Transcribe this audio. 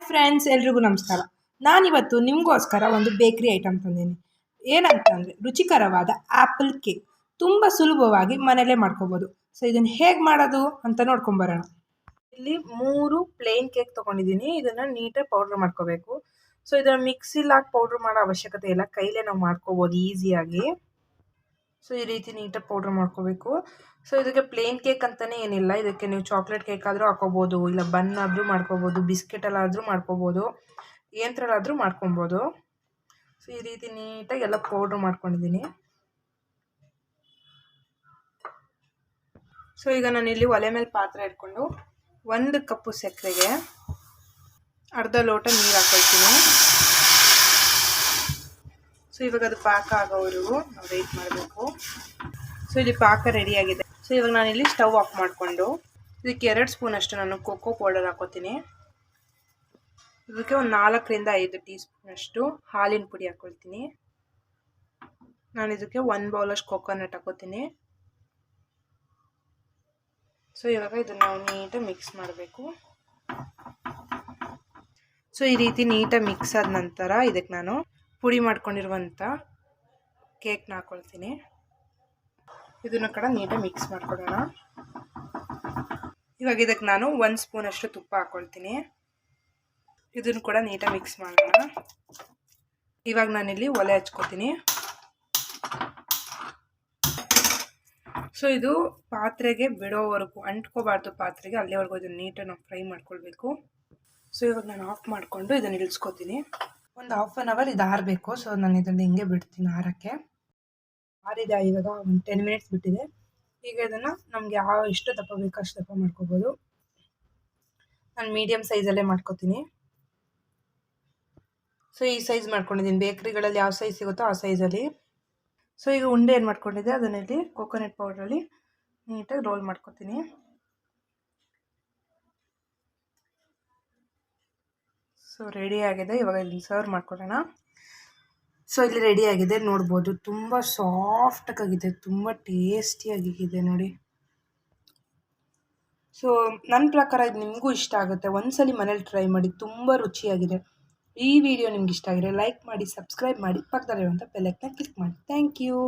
Friends, ಎಲ್ರಿಗೂ ನಮಸ್ಕಾರ. ನಾನಿವತ್ತು ನಿಮಗೋಸ್ಕರ ಒಂದು ಬೇಕ್ರಿ ಐಟಮ್ ತಂದೀನಿ. ಏನಂತಂದರೆ ರುಚಿಕರವಾದ ಆ್ಯಪಲ್ ಕೇಕ್. ತುಂಬ ಸುಲಭವಾಗಿ ಮನೆಯಲ್ಲೇ ಮಾಡ್ಕೋಬೋದು. ಸೊ ಇದನ್ನು ಹೇಗೆ ಮಾಡೋದು ಅಂತ ನೋಡ್ಕೊಂಬರೋಣ. ಇಲ್ಲಿ 3 ಪ್ಲೇನ್ ಕೇಕ್ ತೊಗೊಂಡಿದ್ದೀನಿ. ಇದನ್ನು ನೀಟಾಗಿ ಪೌಡ್ರ್ ಮಾಡ್ಕೋಬೇಕು. ಸೊ ಇದನ್ನು ಮಿಕ್ಸಿಲಿ ಹಾಕಿ ಪೌಡ್ರ್ ಮಾಡೋ ಅವಶ್ಯಕತೆ ಇಲ್ಲ, ಕೈಲೇ ನಾವು ಮಾಡ್ಕೋಬೋದು ಈಸಿಯಾಗಿ. ಸೊ ಈ ರೀತಿ ನೀಟಾಗಿ ಪೌಡ್ರ್ ಮಾಡ್ಕೋಬೇಕು. ಸೊ ಇದಕ್ಕೆ ಪ್ಲೇನ್ ಕೇಕ್ ಅಂತಲೇ ಏನಿಲ್ಲ, ಇದಕ್ಕೆ ನೀವು ಚಾಕ್ಲೇಟ್ ಕೇಕ್ ಆದರೂ ಹಾಕೋಬೋದು, ಇಲ್ಲ ಬನ್ ಆದರೂ ಮಾಡ್ಕೋಬೋದು, ಬಿಸ್ಕೆಟಲ್ಲಾದರೂ ಮಾಡ್ಕೋಬೋದು, ಏನತ್ರಲ್ಲಾದರೂ ಮಾಡ್ಕೊಬೋದು. ಸೊ ಈ ರೀತಿ ನೀಟಾಗಿ ಎಲ್ಲ ಪೌಡ್ರ್ ಮಾಡ್ಕೊಂಡಿದ್ದೀನಿ. ಸೊ ಈಗ ನಾನಿಲ್ಲಿ ಒಲೆ ಮೇಲೆ ಪಾತ್ರೆ ಇಟ್ಕೊಂಡು 1 ಕಪ್ಪು ಸಕ್ಕರೆಗೆ ಅರ್ಧ ಲೋಟ ನೀರು ಹಾಕೊಳ್ತೀನಿ. ಸೊ ಇವಾಗ ಅದು ಪಾಕ ಆಗೋವರೆಗೂ ನಾವು ವೆಯ್ಟ್ ಮಾಡಬೇಕು. ಸೊ ಇಲ್ಲಿ ಪಾಕ ರೆಡಿಯಾಗಿದೆ. ಸೊ ಇವಾಗ ನಾನಿಲ್ಲಿ ಸ್ಟವ್ ಆಫ್ ಮಾಡಿಕೊಂಡು ಇದಕ್ಕೆ 2 ಸ್ಪೂನ್ ಅಷ್ಟು ನಾನು ಕೋಕೋ ಪೌಡರ್ ಹಾಕೋತೀನಿ. ಇದಕ್ಕೆ ಒಂದು 4 ರಿಂದ 5 ಟೀ ಸ್ಪೂನ್ ಅಷ್ಟು ಹಾಲಿನ ಪುಡಿ ಹಾಕ್ಕೊಳ್ತೀನಿ. ನಾನು ಇದಕ್ಕೆ 1 ಬೌಲಷ್ಟು ಕೊಕೊನಟ್ ಹಾಕೋತೀನಿ. ಸೊ ಇವಾಗ ಇದನ್ನು ನಾವು ನೀಟಾಗಿ ಮಿಕ್ಸ್ ಮಾಡಬೇಕು. ಸೊ ಈ ರೀತಿ ನೀಟಾಗಿ ಮಿಕ್ಸ್ ಆದ ನಂತರ ಇದಕ್ಕೆ ನಾನು ಪುಡಿ ಮಾಡ್ಕೊಂಡಿರುವಂಥ ಕೇಕ್ನ ಹಾಕ್ಕೊಳ್ತೀನಿ. ಇದನ್ನು ಕೂಡ ನೀಟಾಗಿ ಮಿಕ್ಸ್ ಮಾಡ್ಕೊಳ್ಳೋಣ. ಇವಾಗ ಇದಕ್ಕೆ ನಾನು 1 ಸ್ಪೂನ್ ಅಷ್ಟು ತುಪ್ಪ ಹಾಕ್ಕೊಳ್ತೀನಿ. ಇದನ್ನು ಕೂಡ ನೀಟಾಗಿ ಮಿಕ್ಸ್ ಮಾಡೋಣ. ಇವಾಗ ನಾನಿಲ್ಲಿ ಒಲೆ ಹಚ್ಕೋತೀನಿ. ಸೊ ಇದು ಪಾತ್ರೆಗೆ ಬಿಡೋವರೆಗೂ ಅಂಟ್ಕೋಬಾರ್ದು, ಪಾತ್ರೆಗೆ ಅಲ್ಲಿವರೆಗೂ ಇದನ್ನು ನೀಟಾಗಿ ನಾವು ಫ್ರೈ ಮಾಡ್ಕೊಳ್ಬೇಕು. ಸೊ ಇವಾಗ ನಾನು ಆಫ್ ಮಾಡಿಕೊಂಡು ಇದನ್ನು ಇಳಿಸ್ಕೊತೀನಿ. ಒಂದು 1/2 ಅವರ್ ಇದು ಆರಬೇಕು. ಸೊ ನಾನು ಇದನ್ನು ಹಿಂಗೆ ಬಿಡ್ತೀನಿ ಆರಕ್ಕೆ. ಆರಿದೆ, ಇವಾಗ ಒಂದು 10 ಮಿನಿಟ್ಸ್ ಬಿಟ್ಟಿದೆ. ಈಗ ಇದನ್ನು ನಮಗೆ ಎಷ್ಟು ದಪ್ಪ ಬೇಕೋ ಅಷ್ಟು ದಪ್ಪ ಮಾಡ್ಕೋಬೋದು. ನಾನು ಮೀಡಿಯಮ್ ಸೈಜಲ್ಲೇ ಮಾಡ್ಕೋತೀನಿ. ಸೊ ಈ ಸೈಜ್ ಮಾಡ್ಕೊಂಡಿದ್ದೀನಿ. ಬೇಕ್ರಿಗಳಲ್ಲಿ ಯಾವ ಸೈಜ್ ಸಿಗುತ್ತೋ ಆ ಸೈಜಲ್ಲಿ. ಸೊ ಈಗ ಉಂಡೆ ಏನು ಮಾಡ್ಕೊಂಡಿದ್ದೆ ಅದನ್ನಲ್ಲಿ ಕೋಕೋನಟ್ ಪೌಡ್ರಲ್ಲಿ ನೀಟಾಗಿ ರೋಲ್ ಮಾಡ್ಕೊತೀನಿ. ಸೊ ರೆಡಿ ಆಗಿದೆ. ಇವಾಗ ಇದನ್ನು ಸರ್ವ್ ಮಾಡ್ಕೊಳ್ಳೋಣ. ಸೊ ಇಲ್ಲಿ ರೆಡಿ ಆಗಿದೆ, ನೋಡ್ಬೋದು. ತುಂಬ ಸಾಫ್ಟಾಗಿದೆ, ತುಂಬ ಟೇಸ್ಟಿಯಾಗಿದೆ ನೋಡಿ. ಸೊ ನನ್ನ ಪ್ರಕಾರ ಇದು ನಿಮಗೂ ಇಷ್ಟ ಆಗುತ್ತೆ. ಒಂದ್ಸಲಿ ಮನೇಲಿ ಟ್ರೈ ಮಾಡಿ, ತುಂಬ ರುಚಿಯಾಗಿದೆ. ಈ ವಿಡಿಯೋ ನಿಮ್ಗೆ ಇಷ್ಟ ಆಗಿದ್ರೆ ಲೈಕ್ ಮಾಡಿ, ಸಬ್ಸ್ಕ್ರೈಬ್ ಮಾಡಿ, ಪಕ್ಕದಲ್ಲಿರುವಂಥ ಬೆಲ್ ಐಕಾನ್ ಕ್ಲಿಕ್ ಮಾಡಿ. Thank you.